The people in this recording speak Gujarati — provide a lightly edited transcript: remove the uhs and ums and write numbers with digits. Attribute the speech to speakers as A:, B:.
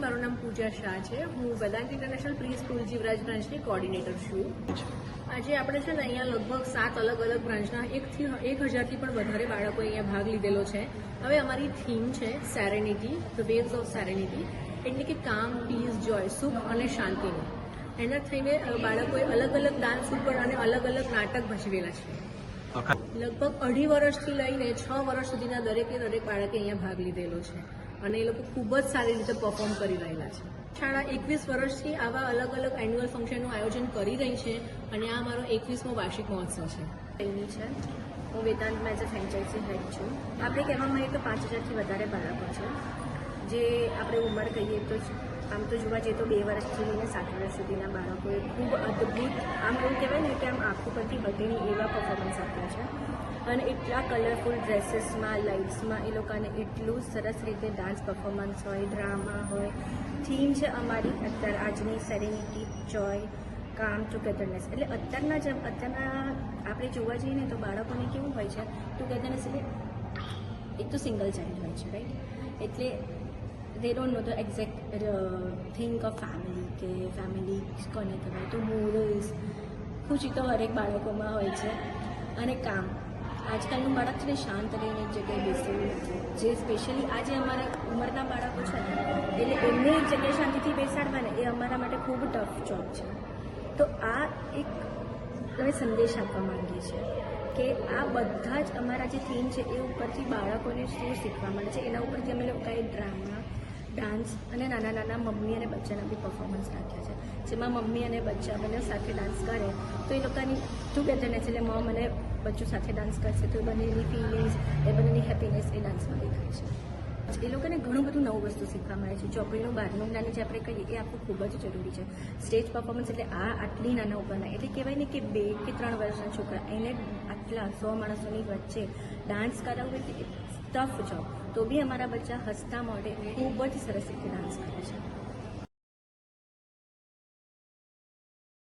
A: મારું નામ પૂજા શાહ છે. હું Vedant international preschool Jivraj બ્રાન્ચની કોર્ડિનેટર છું. આજે આપણે છે ને અહીંયા લગભગ 7 અલગ અલગ બ્રાન્ચના 1000થી પણ વધારે બાળકો અહીંયા ભાગ લીધેલો છે. હવે અમારી થીમ છે serenity, the waves of serenity, એટલે કે કામ, પીસ, જોય, સુખ અને શાંતિની. એના થઈને બાળકોએ અલગ અલગ ડાન્સ ઉપર અને અલગ અલગ નાટક ભજવેલા છે. લગભગ 2.5 વર્ષથી લઈને 6 વર્ષ સુધીના દરેકે દરેક બાળકે અહીંયા ભાગ લીધેલો છે અને એ લોકો ખૂબ જ સારી રીતે પરફોર્મ કરી રહેલા છે. શાળા 21 વર્ષથી આવા અલગ અલગ એન્યુઅલ ફંક્શનનું આયોજન કરી રહી છે અને આ મારો 21મો વાર્ષિક મહોત્સવ છે.
B: એની છે હું વેદાંતમાં એઝ અ ફ્રેન્ચાઇઝી હેડ છું. આપણે કહેવામાં આવીએ તો 5000થી વધારે બાળકો છે, જે આપણે ઉંમર કહીએ તો આમ તો જોવા જઈએ તો 2 વર્ષથી લઈને 7 વર્ષ સુધીના બાળકોએ ખૂબ અદ્ભુત, આમ એવું કહેવાય ને કે આમ આંખો પરથી બગીની એવા પરફોર્મન્સ આપ્યા છે અને એટલા કલરફુલ ડ્રેસીસમાં, લાઇટ્સમાં એ લોકોને એટલું સરસ રીતે ડાન્સ પરફોર્મન્સ હોય, ડ્રામા હોય. થીમ છે અમારી અત્યારે આજની સેરેનિટી, જોય, કામ, ટુગેધરનેસ. એટલે અત્યારના આપણે જોવા જઈએ ને તો બાળકોને કેવું હોય છે, ટુગેધરનેસ એટલે એક તો સિંગલ ચાઇલ્ડ હોય છે, રાઈટ? એટલે they don't know the exact think of family, કે ફેમિલી કોને કહેવાય. તો મોરલ્સ, ખુશી તો હરેક બાળકોમાં હોય છે. અને કામ, આજકાલનું બાળક છે ને શાંત રહીને એક જગ્યાએ બેસેલું નથી, જે સ્પેશિયલી આજે અમારા ઉંમરના બાળકો છે ને એટલે એમને એક જગ્યાએ શાંતિથી બેસાડવા ને એ અમારા માટે ખૂબ ટફ જોબ છે. તો આ એક અમે સંદેશ આપવા માંગીએ છીએ કે આ બધા જ અમારા જે થીમ છે એ ઉપરથી બાળકોને શું શીખવા મળે છે, એના ઉપરથી અમે લોકોએ ડ્રામા, ડાન્સ અને નાના નાના મમ્મી અને બચ્ચાના બી પરફોર્મન્સ રાખ્યા છે, જેમાં મમ્મી અને બચ્ચા બંને સાથે ડાન્સ કરે તો એ લોકોની ટુગેધરનેસ, એટલે મમ અને બચ્ચું સાથે ડાન્સ કરશે તો એ બંનેની ફિલિંગ્સ, એ બંનેની હેપીનેસ એ ડાન્સમાં દેખાય છે. એ લોકોને ઘણું બધું નવું વસ્તુ શીખવા મળે છે. ચોપડીનું બહારનું જ્ઞાન જે આપણે કહીએ એ આપવું ખૂબ જ જરૂરી છે. સ્ટેજ પરફોર્મન્સ એટલે આટલી નાના ઉપરના, એટલે કહેવાય ને કે 2 કે 3 વર્ષના છોકરા એને આટલા 100 માણસોની વચ્ચે ડાન્સ કરાવવું એટલે ટફ જોબ. તો બી અમારા બચ્ચા હસતા મોઢે ખૂબ જ સરસ રીતે ડાન્સ કરે છે.